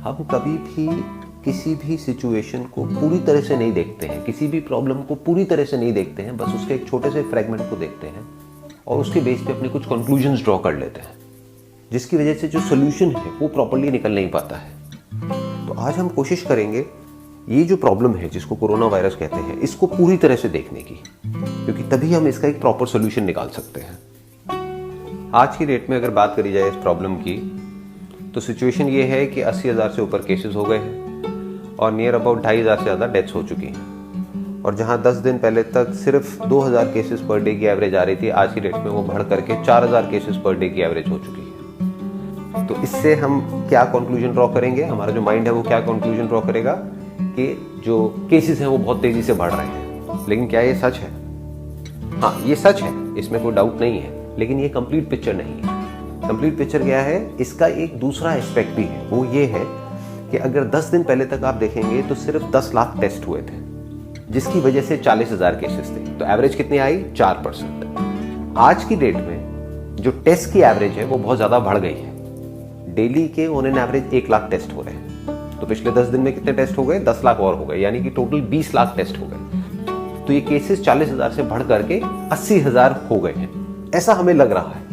हम कभी भी किसी भी सिचुएशन को पूरी तरह से नहीं देखते हैं, किसी भी प्रॉब्लम को पूरी तरह से नहीं देखते हैं, बस उसके एक छोटे से फ्रेगमेंट को देखते हैं और उसके बेस पे अपने कुछ कंक्लूजन्स ड्रॉ कर लेते हैं, जिसकी वजह से जो सोल्यूशन है वो प्रॉपर्ली निकल नहीं पाता है। तो आज हम कोशिश करेंगे ये जो प्रॉब्लम है जिसको कोरोना वायरस कहते हैं, इसको पूरी तरह से देखने की, क्योंकि तभी हम इसका एक प्रॉपर सोल्यूशन निकाल सकते हैं। आज की डेट में अगर बात करी जाए इस प्रॉब्लम की, तो सिचुएशन ये है कि 80,000 से ऊपर केसेस हो गए हैं और नियर अबाउट 2,500 से ज़्यादा डेथ्स हो चुकी हैं। और जहां 10 दिन पहले तक सिर्फ 2,000 केसेस पर डे की एवरेज आ रही थी, आज की डेट में वो बढ़ करके 4,000 केसेस पर डे की एवरेज हो चुकी है। तो इससे हम क्या कंक्लूजन ड्रॉ करेंगे, हमारा जो माइंड है वो क्या कंक्लूजन ड्रॉ करेगा कि जो केसेस हैं वो बहुत तेजी से बढ़ रहे हैं। लेकिन क्या ये सच है? हाँ, ये सच है, इसमें कोई डाउट नहीं है, लेकिन ये कंप्लीट पिक्चर नहीं है। कंप्लीट पिक्चर क्या है, इसका एक दूसरा एस्पेक्ट भी है। वो ये है कि अगर 10 दिन पहले तक आप देखेंगे तो सिर्फ 10 लाख टेस्ट हुए थे, जिसकी वजह से 40,000 केसेस थे। तो एवरेज कितनी आई? 4%। आज की डेट में जो टेस्ट की एवरेज है वो बहुत ज्यादा बढ़ गई है। डेली के on an average 1 lakh test हो रहे हैं। तो पिछले 10 दिन में कितने टेस्ट हो गए? 10 लाख और हो गए, यानी कि टोटल 20 लाख टेस्ट हो गए। तो ये केसेस 40,000 से बढ़ करके 80,000 हो गए हैं, ऐसा हमें लग रहा है।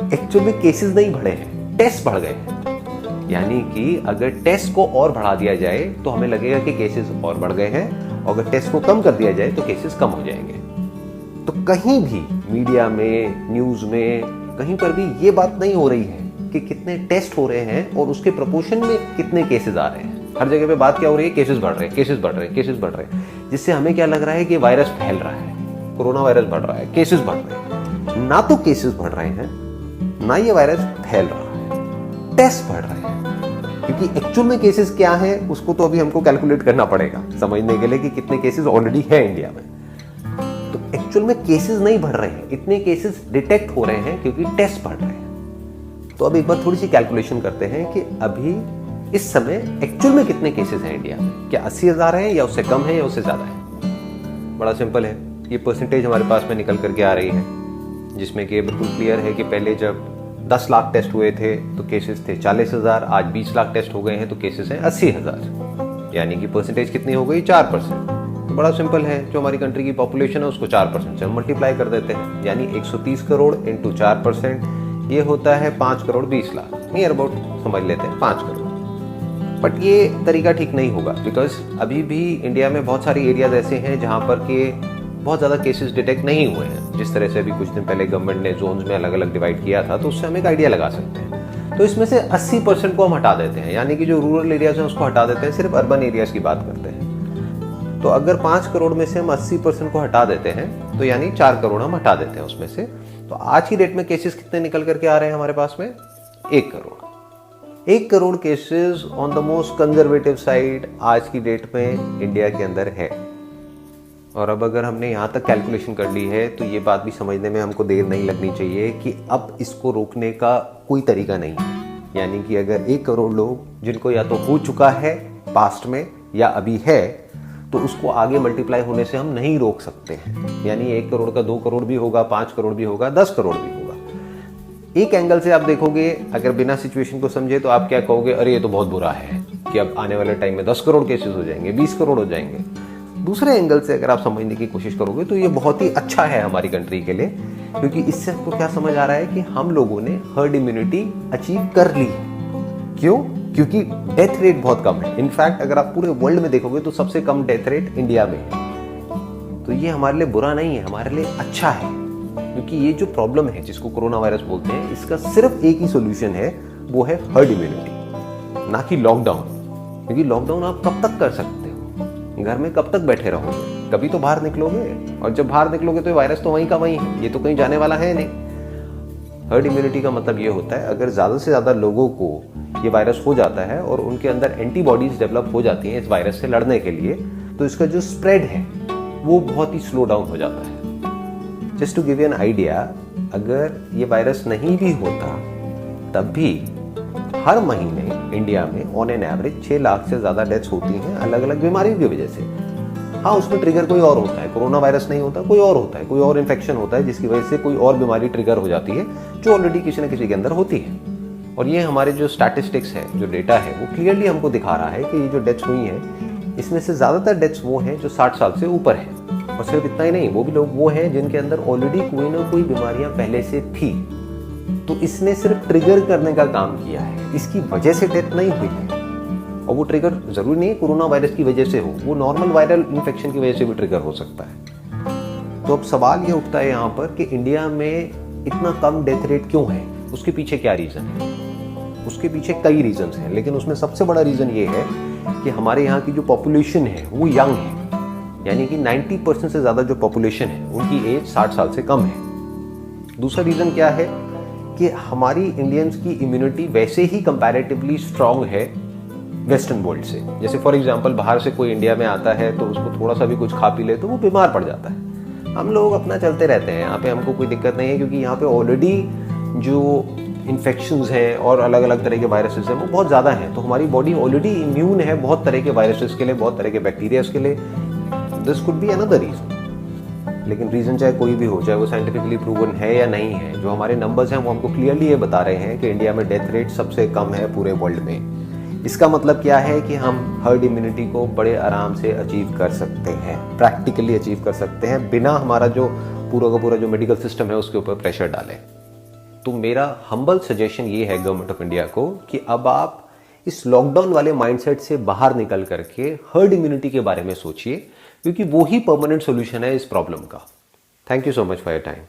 एक्चुअली केसेस नहीं बढ़े हैं, टेस्ट बढ़ गए हैं। यानी कि अगर टेस्ट को और बढ़ा दिया जाए तो हमें लगेगा कि केसेस और बढ़ गए हैं, और अगर टेस्ट को कम कर दिया जाए तो केसेस कम हो जाएंगे। तो कहीं भी मीडिया में, न्यूज में, कहीं पर भी ये बात नहीं हो रही है कि कितने टेस्ट हो रहे हैं और उसके प्रोपोर्शन में कितने केसेस आ रहे हैं। हर जगह पे बात क्या हो रही है? केसेस बढ़ रहे हैं, केसेस बढ़ रहे हैं, केसेस बढ़ रहे हैं, जिससे हमें क्या लग रहा है कि वायरस फैल रहा है, कोरोना वायरस बढ़ रहा है, केसेस बढ़ रहे हैं। ना तो केसेस बढ़ रहे हैं, ना ये वायरस फैल रहा है, टेस्ट बढ़ रहे हैं। क्योंकि एक्चुअल में केसेस क्या है उसको तो अभी हमको कैलकुलेट करना पड़ेगा समझने के लिए कि कितने केसेस ऑलरेडी है इंडिया में। तो एक्चुअल में केसेस नहीं बढ़ रहे हैं, इतने केसेस डिटेक्ट हो रहे हैं क्योंकि टेस्ट बढ़ रहे हैं। तो अब एक बार थोड़ी सी कैलकुलेशन करते हैं कि अभी इस समय एक्चुअल में कितने केसेस हैं इंडिया में। क्या 80,000 है, या उससे कम है, या उससे ज्यादा है? बड़ा सिंपल है, ये परसेंटेज हमारे पास में निकल करके आ रही है, जिसमें कि बिल्कुल क्लियर है कि पहले जब 10 लाख टेस्ट हुए थे तो केसेस थे 40,000, आज 20 लाख टेस्ट हो गए हैं तो केसेस हैं 80,000, यानी कि परसेंटेज कितनी हो गई? 4%। तो बड़ा सिंपल है, जो हमारी कंट्री की पॉपुलेशन है उसको 4% से हम मल्टीप्लाई कर देते हैं, यानी 130 करोड़ इंटू 4%, ये होता है 5 करोड़ 20 लाख, नियर अबाउट समझ लेते हैं 5 करोड़। बट ये तरीका ठीक नहीं होगा, बिकॉज अभी भी इंडिया में बहुत सारी एरियाज ऐसे हैं जहाँ पर के बहुत ज़्यादा केसेस डिटेक्ट नहीं हुए हैं। जिस तरह से अभी कुछ दिन पहले गवर्नमेंट ने जोन्स में अलग अलग डिवाइड किया था, तो उससे हम एक आइडिया लगा सकते हैं। तो इसमें से 80% को हम हटा देते हैं, यानी कि जो रूरल एरियाज हैं उसको हटा देते हैं, सिर्फ अर्बन एरियाज की बात करते हैं। तो अगर 5 करोड़ में से हम 80% को हटा देते हैं, तो यानी 4 करोड़ हम हटा देते हैं उसमें से। तो आज की डेट में केसेस कितने निकल करके आ रहे हैं हमारे पास में? 1 crore. 1 crore cases on the most conservative side आज की डेट में इंडिया के अंदर है। और अब अगर हमने यहाँ तक कैलकुलेशन कर ली है तो ये बात भी समझने में हमको देर नहीं लगनी चाहिए कि अब इसको रोकने का कोई तरीका नहीं है। यानी कि अगर 1 करोड़ लोग जिनको या तो हो चुका है पास्ट में या अभी है, तो उसको आगे मल्टीप्लाई होने से हम नहीं रोक सकते हैं। यानी 1 करोड़ का 2 करोड़ भी होगा, 5 करोड़ भी होगा, 10 करोड़ भी होगा। एक एंगल से आप देखोगे, अगर बिना सिचुएशन को समझे तो आप क्या कहोगे? अरे ये तो बहुत बुरा है कि अब आने वाले टाइम में 10 करोड़ केसेस हो जाएंगे, 20 करोड़ हो जाएंगे। दूसरे एंगल से अगर आप समझने की कोशिश करोगे तो ये बहुत ही अच्छा है हमारी कंट्री के लिए, क्योंकि इससे आपको क्या समझ आ रहा है कि हम लोगों ने हर्ड इम्यूनिटी अचीव कर ली। क्यों? क्योंकि डेथ रेट बहुत कम है। इनफैक्ट अगर आप पूरे वर्ल्ड में देखोगे तो सबसे कम डेथ रेट इंडिया में है। तो ये हमारे लिए बुरा नहीं है, हमारे लिए अच्छा है, क्योंकि ये जो प्रॉब्लम है जिसको कोरोना वायरस बोलते हैं, इसका सिर्फ एक ही सोल्यूशन है, वो है हर्ड इम्यूनिटी, ना कि लॉकडाउन। क्योंकि लॉकडाउन आप कब तक कर सकते हो? घर में कब तक बैठे रहोगे? कभी तो बाहर निकलोगे, और जब बाहर निकलोगे तो वायरस तो वहीं का वहीं है, ये तो कहीं जाने वाला है नहीं। हर्ड इम्यूनिटी का मतलब ये होता है, अगर ज़्यादा से ज़्यादा लोगों को ये वायरस हो जाता है और उनके अंदर एंटीबॉडीज डेवलप हो जाती हैं इस वायरस से लड़ने के लिए, तो इसका जो स्प्रेड है वो बहुत ही स्लो डाउन हो जाता है। Just to give you an idea, अगर ये वायरस नहीं भी होता तब भी हर महीने इंडिया में ऑन एन एवरेज 6 लाख से ज़्यादा डेथ्स होती हैं अलग अलग बीमारियों की वजह से। हाँ, उसमें ट्रिगर कोई और होता है, कोरोना वायरस नहीं होता, कोई और होता है, कोई और इन्फेक्शन होता है जिसकी वजह से कोई और बीमारी ट्रिगर हो जाती है जो ऑलरेडी किसी न किसी के अंदर होती है। और ये हमारे जो स्टैटिस्टिक्स है, जो डेटा है, वो क्लियरली हमको दिखा रहा है कि ये जो डेथ्स हुई हैं, इसमें से ज़्यादातर डेथ्स वो हैं जो 60 साल से ऊपर हैं। और सिर्फ इतना ही नहीं, वो भी लोग वो हैं जिनके अंदर ऑलरेडी कोई ना कोई बीमारियां पहले से थी। तो इसने सिर्फ ट्रिगर करने का काम किया है, इसकी वजह से डेथ नहीं हुई है। और वो ट्रिगर जरूरी नहीं है कोरोना वायरस की वजह से हो, वो नॉर्मल वायरल इन्फेक्शन की वजह से भी ट्रिगर हो सकता है। तो अब सवाल ये उठता है यहाँ पर कि इंडिया में इतना कम डेथ रेट क्यों है, उसके पीछे क्या रीज़न है? उसके पीछे कई रीजंस हैं, लेकिन उसमें सबसे बड़ा रीज़न ये है कि हमारे यहाँ की जो पॉपुलेशन है वो यंग है, यानी कि 90% से ज़्यादा जो पॉपुलेशन है उनकी एज 60 साल से कम है। दूसरा रीज़न क्या है कि हमारी इंडियंस की इम्यूनिटी वैसे ही कंपैरेटिवली स्ट्रांग है वेस्टर्न वर्ल्ड से। जैसे फॉर एग्जांपल बाहर से कोई इंडिया में आता है तो उसको थोड़ा सा भी कुछ खा पी ले तो वो बीमार पड़ जाता है। हम लोग अपना चलते रहते हैं, यहाँ पे हमको कोई दिक्कत नहीं है, क्योंकि यहाँ पे ऑलरेडी जो इन्फेक्शंस हैं और अलग अलग तरह के वायरसेस हैं वो बहुत ज़्यादा हैं। तो हमारी बॉडी ऑलरेडी इम्यून है बहुत तरह के वायरसेस के लिए, बहुत तरह के बैक्टीरियाज के लिए। This could be another reason. लेकिन रीज़न चाहे कोई भी हो, चाहे वो साइंटिफिकली प्रूवन है या नहीं है, जो हमारे नंबर्स हैं वो हमको क्लियरली ये बता रहे हैं कि इंडिया में डेथ रेट सबसे कम है पूरे वर्ल्ड में। इसका मतलब क्या है कि हम हर्ड इम्यूनिटी को बड़े आराम से अचीव कर सकते हैं, प्रैक्टिकली अचीव कर सकते हैं, बिना हमारा जो पूरा का पूरा जो मेडिकल सिस्टम है उसके ऊपर प्रेशर डालें। तो मेरा हम्बल सजेशन ये है गवर्नमेंट ऑफ इंडिया को कि अब आप इस लॉकडाउन वाले माइंडसेट से बाहर निकल करके हर्ड इम्यूनिटी के बारे में सोचिए, क्योंकि वो ही परमानेंट सॉल्यूशन है इस प्रॉब्लम का। Thank you so much for your time.